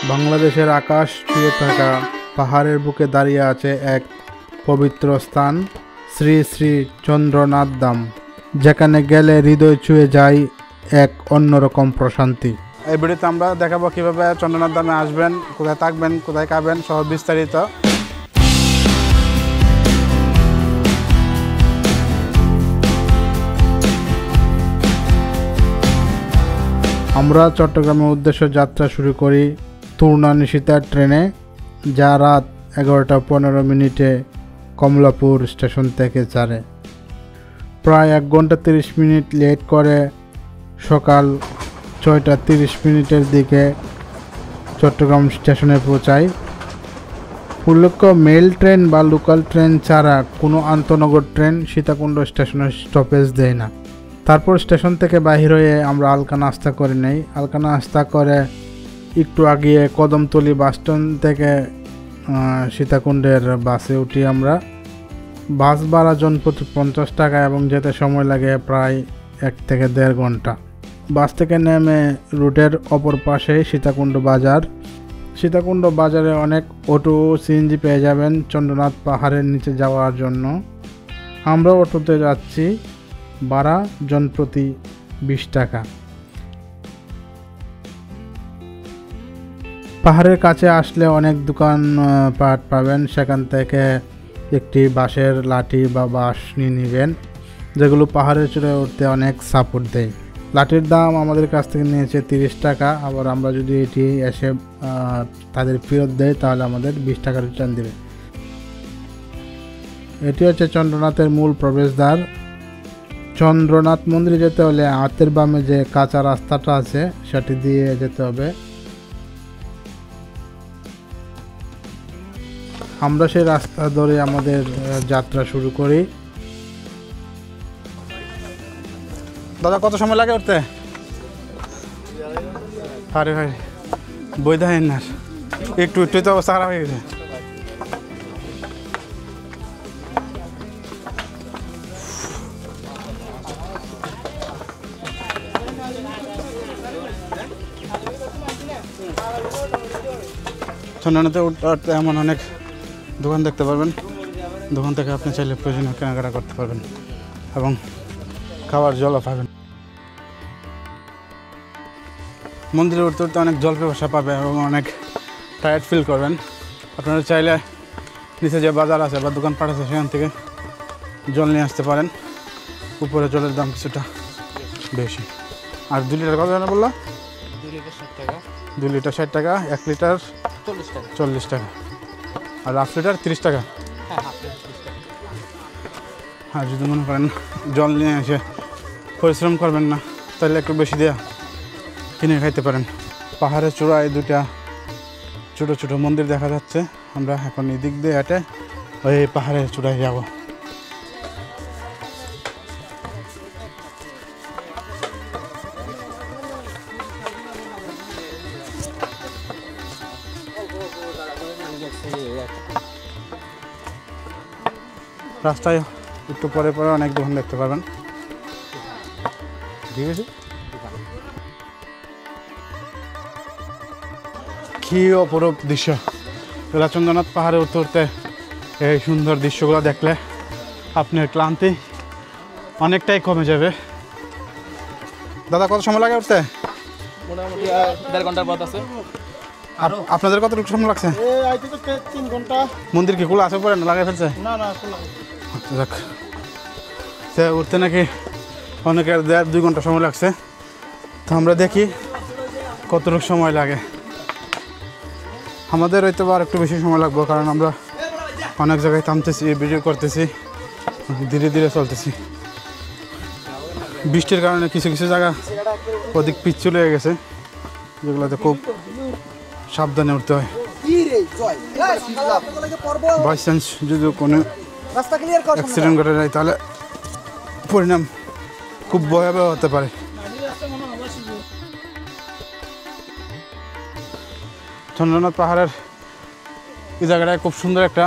বাংলাদেশের আকাশ ছুঁয়ে থাকা পাহাড়ের বুকে দাঁড়িয়ে আছে এক পবিত্র স্থান, শ্রী শ্রী চন্দ্রনাথ ধাম, যেখানে গেলে হৃদয় ছুঁয়ে যায় এক অন্যরকম প্রশান্তি। এই ভিডিওতে আমরা দেখাবো কিভাবে চন্দ্রনাথ ধামে আসবেন, কোথায় থাকবেন, কোথায় খাবেন, সব বিস্তারিত। আমরা চট্টগ্রামের উদ্দেশ্যে যাত্রা শুরু করি তুর্না নিশিতার ট্রেনে, যা রাত 11:15 কমলাপুর স্টেশন থেকে ছাড়ে। প্রায় 1 ঘন্টা 30 মিনিট লেট করে সকাল 6:30 দিকে চট্টগ্রাম স্টেশনে পৌঁছায়। উল্লেখ্য, মেল ট্রেন বা লোকাল ট্রেন ছাড়া কোনো আন্তনগর ট্রেন সীতাকুণ্ড স্টেশনে স্টপেজ দেয় না। তারপর স্টেশন থেকে বাহির হয়ে আমরা হালকা নাস্তা করে নেই। হালকা নাস্তা করে একটু আগিয়ে কদমতলী বাসস্ট্যান্ড থেকে সীতাকুণ্ডের বাসে উঠি আমরা। বাস ভাড়া জনপ্রতি 50 টাকা এবং যেতে সময় লাগে প্রায় 1 থেকে 1.5 ঘন্টা। বাস থেকে নেমে রুটের অপর পাশে সীতাকুণ্ড বাজার। সীতাকুণ্ড বাজারে অনেক অটো সিএনজি পেয়ে যাবেন চন্দ্রনাথ পাহাড়ের নিচে যাওয়ার জন্য। আমরা অটোতে যাচ্ছি, ভাড়া জনপ্রতি 20 টাকা। পাহাড়ের কাছে আসলে অনেক দোকান পাট পাবেন, সেখান থেকে একটি বাঁশের লাঠি বা বাঁশ নিয়ে নেবেন, যেগুলো পাহাড়ের চূড়ায় উঠতে অনেক সাপোর্ট দেয়। লাঠির দাম আমাদের কাছ থেকে নিয়েছে 30 টাকা। আবার আমরা যদি এটি এসে তাদের ফেরত দেয় তাহলে আমাদের 20 টাকা রিটার্ন দেবে। এটি হচ্ছে চন্দ্রনাথের মূল প্রবেশদ্বার। চন্দ্রনাথ মন্দিরে যেতে হলে হাতের বামে যে কাঁচা রাস্তাটা আছে সেটি দিয়ে যেতে হবে। আমরা সেই রাস্তা ধরে আমাদের যাত্রা শুরু করি। দাদা, কত সময় লাগে উঠতে? আরে ভাই, বই দেন না, একটু একটু তো অবস্থা খারাপ হয়ে গেছে। চন্দ্রনাথে উঠতে এমন অনেক দোকান দেখতে পারবেন। দোকান থেকে আপনি চাইলে প্রয়োজনীয় কেনাকাটা করতে পারবেন এবং খাবার জলও পাবেন। মন্দিরে উঠতে উঠতে অনেক জল পিপাসা পাবে এবং অনেক টায়ার্ড ফিল করবেন। আপনারা চাইলে নিচে যে বাজার আছে বা দোকানপাট আছে সেখান থেকে জল নিয়ে আসতে পারেন। উপরে জলের দাম কিছুটা বেশি। আর 2 লিটার কত জানা বললো? 2 লিটার 60 টাকা। 2 লিটার 60 টাকা, 1 লিটার 40 টাকা, আর হাফ লিটার 30 টাকা। আর যদি মনে করেন জল নিয়ে এসে পরিশ্রম করবেন না, তাহলে একটু বেশি দেওয়া কিনে খাইতে পারেন। পাহাড়ের চূড়ায় 2টা ছোটো ছোটো মন্দির দেখা যাচ্ছে। আমরা এখন এদিক দিয়ে হেঁটে ওই পাহাড়ের চূড়ায় যাব। রাস্তায় একটু পরে পরে অনেক দোকান দেখতে পারবেন। ঠিক আছে, কি অপরূপ দৃশ্য! চন্দ্রনাথ পাহাড়ে উঠতে উঠতে এই সুন্দর দৃশ্যগুলো দেখলে আপনার ক্লান্তি অনেকটাই কমে যাবে। দাদা, কত সময় লাগে উঠতে? মোটামুটি 1.5 ঘন্টার পথ আছে। আর আপনাদের কতটুকু সময় লাগছে? 3 ঘন্টা। মন্দির কি খোলা আছে পরে না লাগাই ফেলছে? না না, খোলা। আচ্ছা, যাক। সে উঠতে নাকি অনেকের 1.5-2 ঘন্টা সময় লাগছে। তো আমরা দেখি কতটুকু সময় লাগে। আমাদের হয়তো আর একটু বেশি সময় লাগবে, কারণ আমরা অনেক জায়গায় থামতেছি, ভিডিও করতেছি, ধীরে ধীরে চলতেছি। বৃষ্টির কারণে কিছু কিছু জায়গা অধিক পিচ্ছিল হয়ে গেছে, যেগুলোতে খুব সাবধানে উঠতে হয়। বাই চান্স যদি কোনো অ্যাক্সিডেন্ট ঘটে যায় তাহলে পরিণাম খুব ভয়াবহ হতে পারে। চন্দ্রনাথ পাহাড়ের এই জায়গাটায় খুব সুন্দর একটা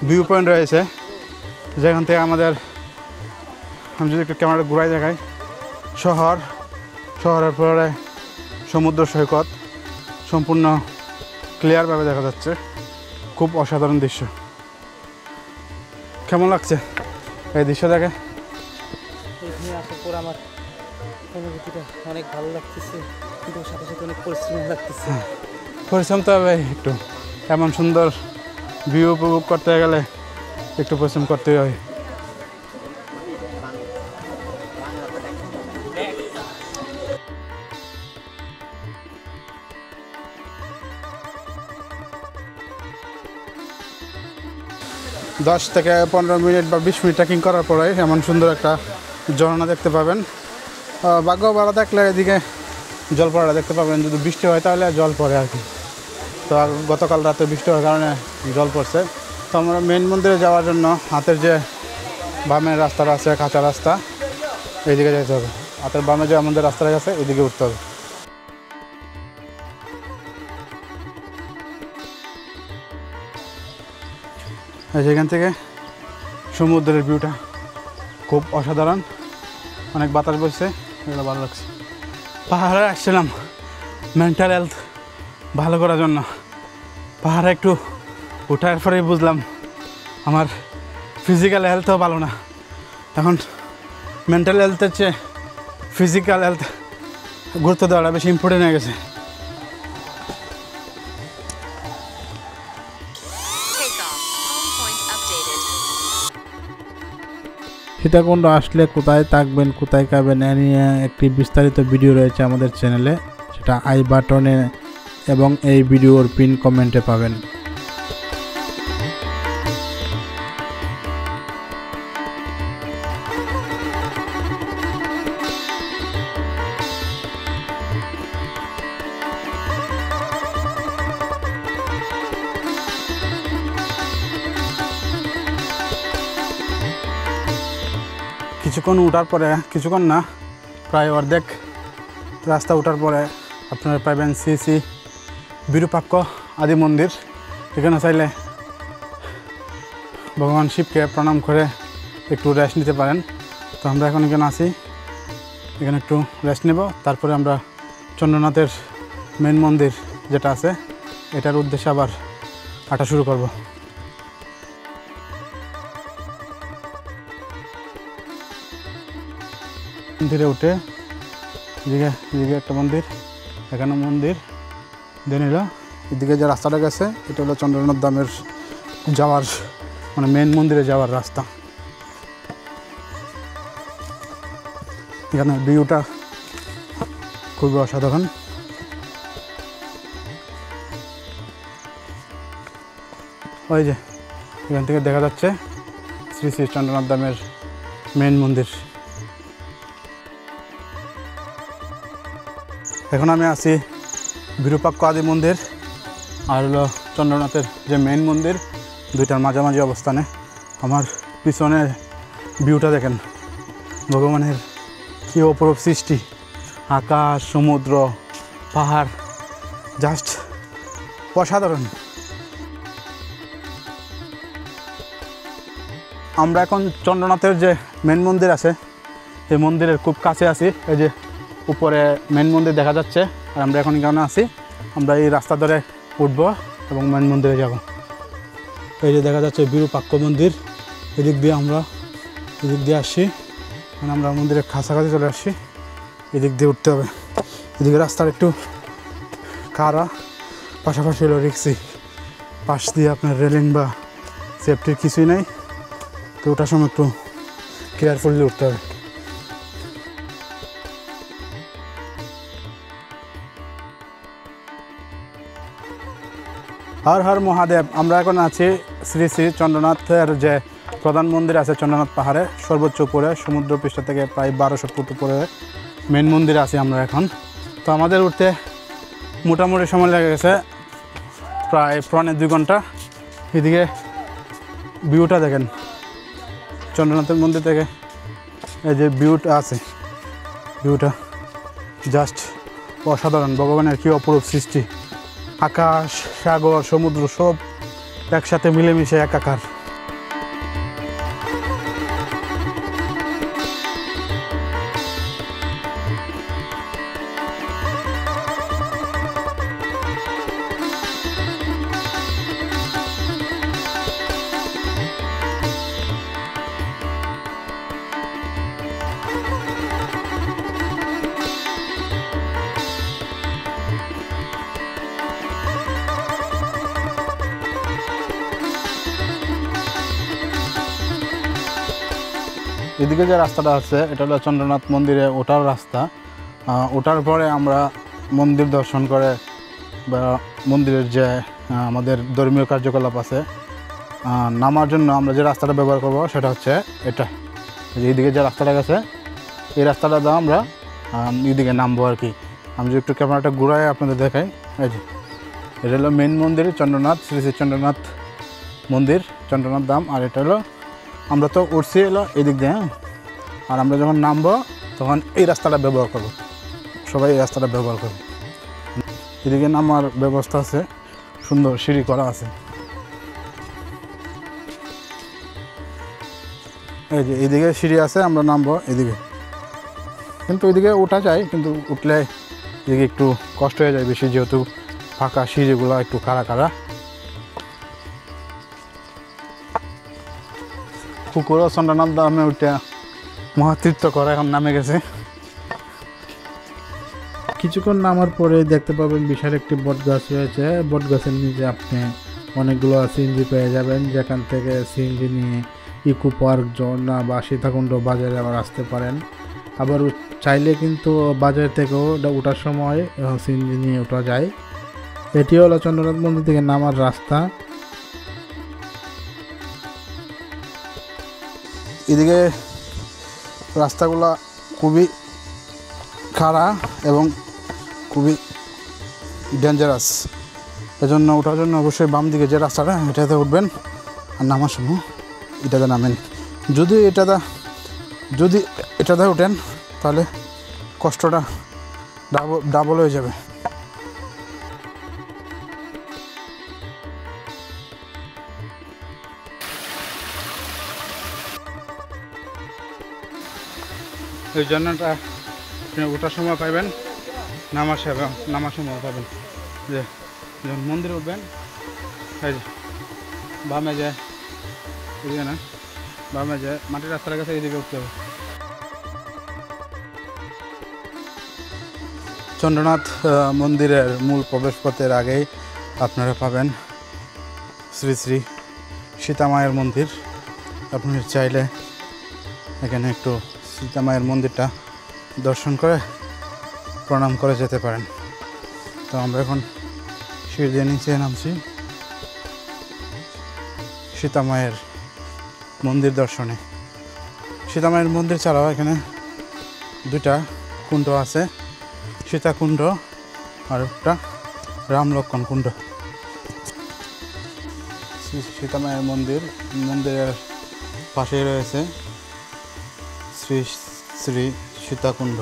ভিউ পয়েন্ট রয়েছে, যেখান থেকে আমাদের, আমি যদি একটু ক্যামেরা ঘুরাই দেখাই, শহরের পরে সমুদ্র সৈকত, সম্পূর্ণ ক্লিয়ারভাবে দেখা যাচ্ছে। খুব অসাধারণ দৃশ্য। কেমন লাগছে এই দৃশ্য দেখে? এখানে আসার পর আমার অনুভূতিটা অনেক ভালো লাগতেছে, কিন্তু সাথে সাথে অনেক পরিশ্রম লাগতেছে। পরিশ্রম তো হবে একটু, এমন সুন্দর ভিউ উপভোগ করতে গেলে একটু পরিশ্রম করতেই হয়। দশ থেকে 15 মিনিট বা 20 মিনিট ট্রেকিং করার পরে এমন সুন্দর একটা ঝর্ণা দেখতে পাবেন। ভাগ্য ভালো থাকলে এদিকে জল পড়াটা দেখতে পাবেন। যদি বৃষ্টি হয় তাহলে জল পড়ে আর কি। তো গতকাল রাতে বৃষ্টি হওয়ার কারণে জল পড়ছে। তো আমরা মেন মন্দিরে যাওয়ার জন্য হাতের যে বামের রাস্তাটা আছে, কাঁচা রাস্তা, এইদিকে যেতে হবে। হাতের বামে যে আমাদের রাস্তাটা আছে এদিকে উঠতে হবে। যেখান থেকে সমুদ্রের ভিউটা খুব অসাধারণ, অনেক বাতাস বইছে, এগুলো ভালো লাগছে। পাহাড়ে আসছিলাম মেন্টাল হেলথ ভালো করার জন্য। পাহাড়ে একটু ওঠার পরেই বুঝলাম আমার ফিজিক্যাল হেলথও ভালো না। এখন মেন্টাল হেলথের চেয়ে ফিজিক্যাল হেলথ গুরুত্ব দেওয়াটা বেশি ইম্পর্টেন্ট হয়ে গেছে। সীতাকুণ্ড আসলে কোথায় থাকবেন, কোথায় খাবেন এ নিয়ে একটি বিস্তারিত ভিডিও রয়েছে আমাদের চ্যানেলে, সেটা আই বাটনে এবং এই ভিডিওর পিন কমেন্টে পাবেন। কিছুক্ষণ উঠার পরে, কিছুক্ষণ না প্রায় অর্ধেক রাস্তা উঠার পরে আপনারা পাবেন শ্রী শ্রী বিরূপাক্ষ আদি মন্দির। এখানে চাইলে ভগবান শিবকে প্রণাম করে একটু রেস্ট নিতে পারেন। তো আমরা এখন এখানে আছি, এখানে একটু রেস্ট নেব, তারপরে আমরা চন্দ্রনাথের মেন মন্দির যেটা আছে এটার উদ্দেশ্যে আবার হাঁটা শুরু করব। মন্দিরে উঠে এদিকে একটা মন্দির, এখানে মন্দির দেন এলো এদিকে যে রাস্তাটা গেছে এটা হলো চন্দ্রনাথ ধামের যাওয়ার, মানে মেন মন্দিরে যাওয়ার রাস্তা। এখানে ভিউটা খুবই অসাধারণ। ওই যে এখান থেকে দেখা যাচ্ছে শ্রী শ্রী চন্দ্রনাথ ধামের মেন মন্দির। এখন আমি আছি বিরূপাক্ষ আদি মন্দির আর হলো চন্দ্রনাথের যে মেন মন্দির, দুইটার মাঝামাঝি অবস্থানে। আমার পিছনের ভিউটা দেখেন, ভগবানের কী অপরূপ সৃষ্টি, আকাশ, সমুদ্র, পাহাড়, জাস্ট অসাধারণ। আমরা এখন চন্দ্রনাথের যে মেন মন্দির আছে এই মন্দিরের খুব কাছে আছি। এই যে উপরে মেন মন্দির দেখা যাচ্ছে, আর আমরা এখন এখানে আছি। আমরা এই রাস্তা ধরে উঠবো এবং মেন মন্দিরে যাব। এই যে দেখা যাচ্ছে বিরূপাক্ষ মন্দির, এদিক দিয়ে আমরা এদিক দিয়ে আসছি, মানে আমরা মন্দিরের কাছাকাছি চলে আসছি। এদিক দিয়ে উঠতে হবে, এদিকে রাস্তার একটু খাড়া, পাশাপাশি হলো রিক্সি, পাশ দিয়ে আপনার রেলিং বা সেফটির কিছুই নাই। তো ওটার সময় একটু কেয়ারফুলি উঠতে হবে। হর হর মহাদেব। আমরা এখন আছি শ্রী শ্রী চন্দ্রনাথের যে প্রধান মন্দির আছে চন্দ্রনাথ পাহাড়ে সর্বোচ্চ উপরে, সমুদ্র পৃষ্ঠ থেকে প্রায় 1200 ফুট উপরে মেন মন্দিরে আছি আমরা এখন। তো আমাদের উঠতে মোটামুটি সময় লেগে গেছে প্রায় 2.5 ঘন্টা। এদিকে ভিউটা দেখেন চন্দ্রনাথের মন্দির থেকে, এই যে ভিউটা আছে, ভিউটা জাস্ট অসাধারণ। ভগবানের কী অপরূপ সৃষ্টি, আকাশ, সাগর, সমুদ্র সব একসাথে মিলেমিশে একাকার। এদিকে যে রাস্তাটা আছে এটা হলো চন্দ্রনাথ মন্দিরে ওঠার রাস্তা। ওঠার পরে আমরা মন্দির দর্শন করে বা মন্দিরের যে আমাদের ধর্মীয় কার্যকলাপ আছে নামার জন্য আমরা যে রাস্তাটা ব্যবহার করব সেটা হচ্ছে এটা। এইদিকে যে রাস্তাটা গেছে এই রাস্তাটা দিয়ে আমরা এইদিকে নামবো আর কি। আমি যদি একটু ক্যামেরাটা ঘুরাই আপনাদের দেখাই, এই যে এটা হলো মেন মন্দির চন্দ্রনাথ, শ্রী শ্রী চন্দ্রনাথ মন্দির, চন্দ্রনাথ ধাম। আর এটা হলো আমরা তো উঠছি এলো এদিক দিয়ে, আর আমরা যখন নামবো তখন এই রাস্তাটা ব্যবহার করব, সবাই এই রাস্তাটা ব্যবহার করবে। এদিকে নামার ব্যবস্থা আছে, সুন্দর সিঁড়ি করা আছে। এই যে এইদিকে সিঁড়ি আছে, আমরা নামবো এদিকে, কিন্তু ওইদিকে ওঠা যায়, কিন্তু উঠলে এদিকে একটু কষ্ট হয়ে যায় বেশি, যেহেতু ফাঁকা সিঁড়িগুলো একটু কারা কারা। কুকুরও চন্দ্রনাথ ধামে উঠে মহাতীর্থ করা এখন নামে গেছে। কিছুক্ষণ নামার পরে দেখতে পাবেন বিশাল একটি বট গাছ রয়েছে। বট গাছের নিচে আপনি অনেকগুলো সিএনজি পেয়ে যাবেন, যেখান থেকে সিএনজি নিয়ে ইকো পার্ক, ঝর্ণা বা সীতাকুণ্ড বাজারে আবার আসতে পারেন। আবার চাইলে কিন্তু বাজার থেকেও ওঠার সময় সিএনজি নিয়ে ওঠা যায়। এটি হলো চন্দ্রনাথ মন্দির থেকে নামার রাস্তা। এদিকে রাস্তাগুলো খুবই খাড়া এবং খুবই ডেঞ্জারাস, এজন্য ওঠার জন্য অবশ্যই বাম দিকে যে রাস্তাটা এটাতে উঠবেন, আর নামার সময় এটাতে নামেন। যদি এটাতে ওঠেন তাহলে কষ্টটা ডাবল হয়ে যাবে। এই জন্যটা আপনি ওঠার সময় পাইবেন, নামার সময় পাবেন। যে যখন মন্দিরে উঠবেন, এই যে বামে যায় এদিকে না, বামে যায় মাটির রাস্তার কাছে এদিকে উঠতে হবে। চন্দ্রনাথ মন্দিরের মূল প্রবেশপথের আগেই আপনারা পাবেন শ্রী শ্রী সীতামায়ের মন্দির। আপনি চাইলে এখানে একটু সীতামায়ের মন্দিরটা দর্শন করে প্রণাম করে যেতে পারেন। তো আমরা এখন সিঁড়ি দিয়ে নিচে নামছি সীতামায়ের মন্দির দর্শনে। সীতামায়ের মন্দির ছাড়াও এখানে দুটা কুণ্ড আছে, সীতাকুণ্ড আর একটা রামলক্ষণ কুণ্ড। সীতামায়ের মন্দিরের পাশেই রয়েছে শ্রী শ্রী সীতাকুণ্ড।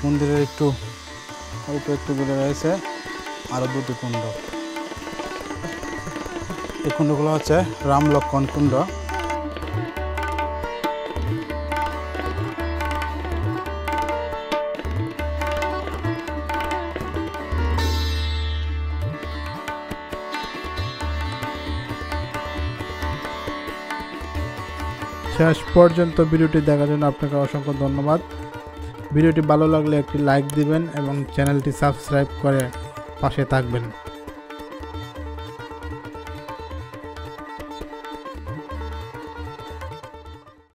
মন্দিরের একটু অল্প একটু দূরে রয়েছে আরও দুটি কুণ্ড। এই কুণ্ডগুলো হচ্ছে রামলক্ষণ কুণ্ড। শেষ পর্যন্ত ভিডিওটি দেখার জন্য আপনাকে অসংখ্য ধন্যবাদ। ভিডিওটি ভালো লাগলে একটি লাইক দিবেন এবং চ্যানেলটি সাবস্ক্রাইব করে পাশে থাকবেন।